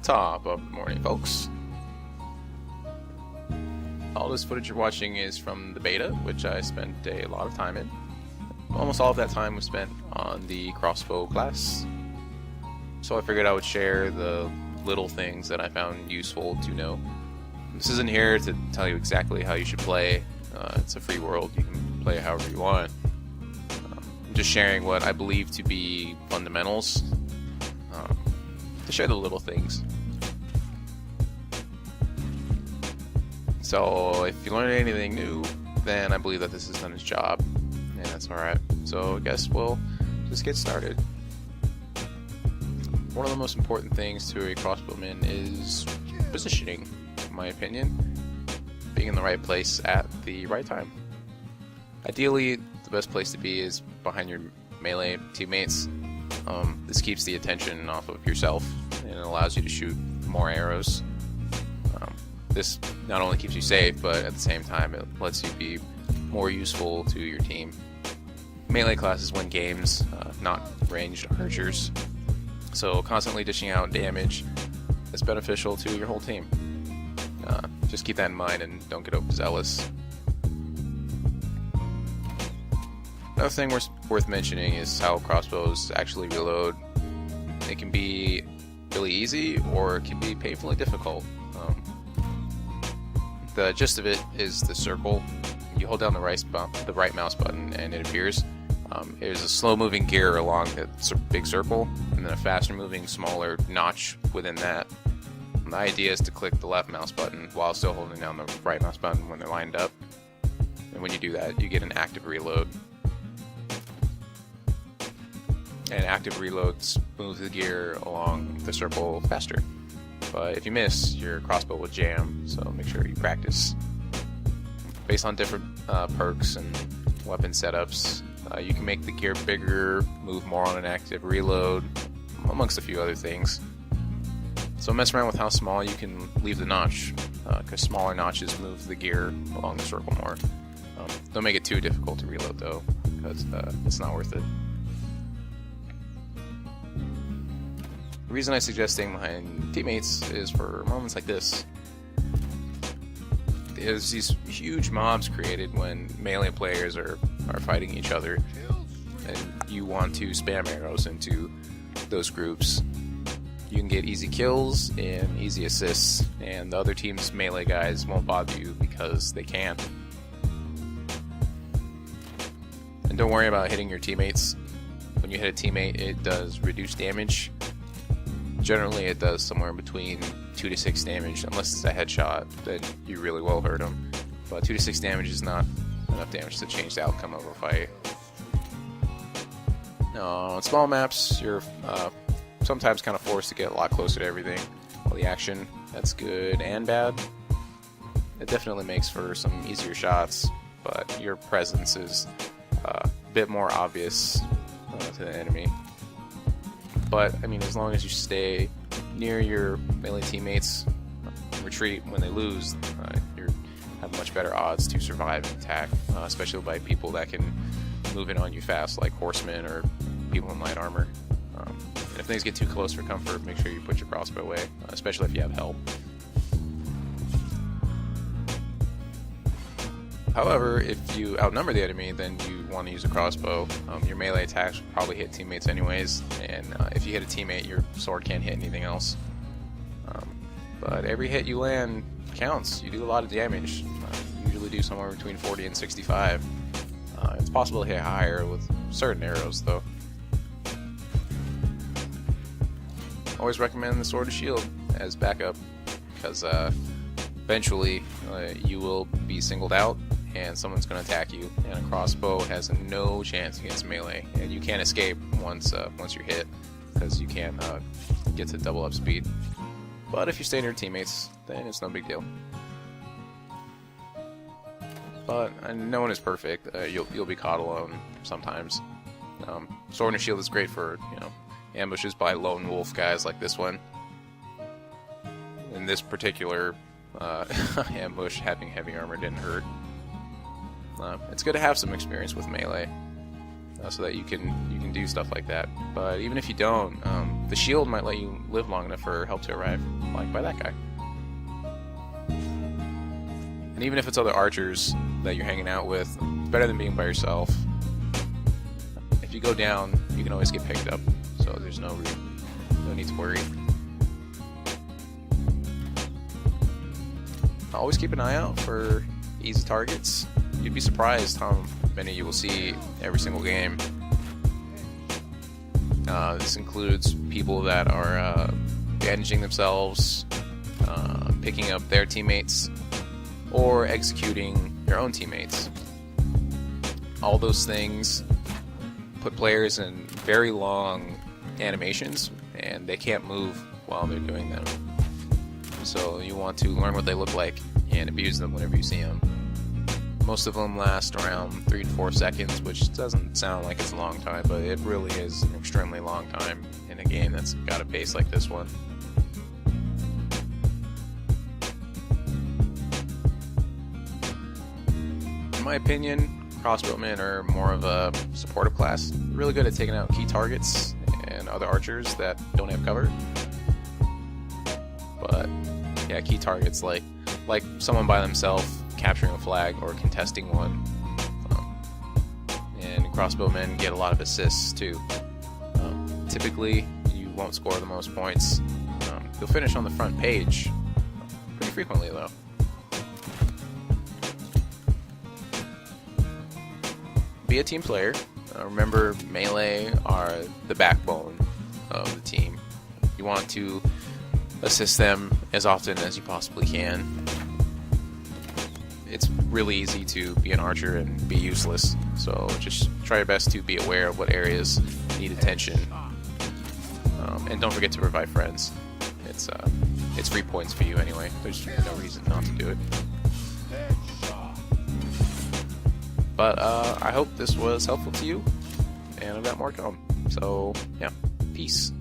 Top of the morning, folks. All this footage you're watching is from the beta, which I spent a lot of time in. Almost all of that time was spent on the Crossbow class. So I figured I would share the little things that I found useful to know. This isn't here to tell you exactly how you should play. It's a free world, you can play however you want. I'm just sharing what I believe to be fundamentals, to share the little things. So if you learn anything new, then I believe that this has done its job, and that's alright. So I guess we'll just get started. One of the most important things to a crossbowman is positioning, in my opinion. Being in the right place at the right time. Ideally, the best place to be is behind your melee teammates. This keeps the attention off of yourself and it allows you to shoot more arrows. This not only keeps you safe, but at the same time it lets you be more useful to your team. Melee classes win games, not ranged archers. So constantly dishing out damage is beneficial to your whole team. Just keep that in mind and don't get overzealous. Another thing worth mentioning is how crossbows actually reload. It can be really easy or it can be painfully difficult. The gist of it is the circle. You hold down the right mouse button and it appears. There's a slow-moving gear along the big circle, and then a faster-moving, smaller notch within that. And the idea is to click the left mouse button while still holding down the right mouse button when they're lined up. And when you do that, you get an active reload. And active reloads move the gear along the circle faster. But if you miss, your crossbow will jam, so make sure you practice. Based on different perks and weapon setups, you can make the gear bigger, move more on an active reload, amongst a few other things. So mess around with how small you can leave the notch, because smaller notches move the gear along the circle more. Don't make it too difficult to reload though, because it's not worth it. The reason I suggest staying behind teammates is for moments like this. There's these huge mobs created when melee players are fighting each other, and you want to spam arrows into those groups. You can get easy kills and easy assists, and the other team's melee guys won't bother you because they can. And don't worry about hitting your teammates. When you hit a teammate, it does reduced damage. Generally it does somewhere between 2 to 6 damage, unless it's a headshot, then you really will hurt them. But 2 to 6 damage is not enough damage to change the outcome of a fight. On small maps, you're sometimes kind of forced to get a lot closer to everything. Well, the action, that's good and bad. It definitely makes for some easier shots, but your presence is a bit more obvious to the enemy. But, I mean, as long as you stay near your melee teammates, retreat when they lose, you have much better odds to survive an attack, especially by people that can move in on you fast, like horsemen or people in light armor. And if things get too close for comfort, make sure you put your crossbow away, especially if you have help. However, if you outnumber the enemy, then you want to use a crossbow. Your melee attacks will probably hit teammates anyways, and if you hit a teammate, your sword can't hit anything else. But every hit you land counts. You do a lot of damage. You usually do somewhere between 40 and 65. It's possible to hit higher with certain arrows, though. Always recommend the sword or shield as backup, because eventually you will be singled out and someone's going to attack you, and a crossbow has no chance against melee, and you can't escape once you're hit, because you can't get to double up speed. But if you stay near teammates, then it's no big deal. But no one is perfect. You'll be caught alone sometimes. Sword and shield is great for ambushes by lone wolf guys like this one. In this particular ambush, having heavy armor didn't hurt. It's good to have some experience with melee. so that you can do stuff like that. But even if you don't, the shield might let you live long enough for help to arrive, like by that guy. And even if it's other archers that you're hanging out with, it's better than being by yourself. If you go down, you can always get picked up, so there's no need to worry. Always keep an eye out for easy targets. You'd be surprised how many you will see every single game. This includes people that are bandaging themselves, picking up their teammates, or executing their own teammates. All those things put players in very long animations, and they can't move while they're doing them. So you want to learn what they look like and abuse them whenever you see them. Most of them last around 3 to 4 seconds, which doesn't sound like it's a long time, but it really is an extremely long time in a game that's got a pace like this one. In my opinion, crossbowmen are more of a supportive class. Really good at taking out key targets and other archers that don't have cover. But yeah, key targets like someone by themselves capturing a flag or contesting one. And crossbowmen get a lot of assists too. Typically, you won't score the most points. You'll finish on the front page pretty frequently though. Be a team player. Remember, melee are the backbone of the team. You want to assist them as often as you possibly can. It's really easy to be an archer and be useless, so just try your best to be aware of what areas need attention. And don't forget to revive friends. It's free points for you anyway. There's no reason not to do it. But I hope this was helpful to you, and I've got more to come. So yeah, peace.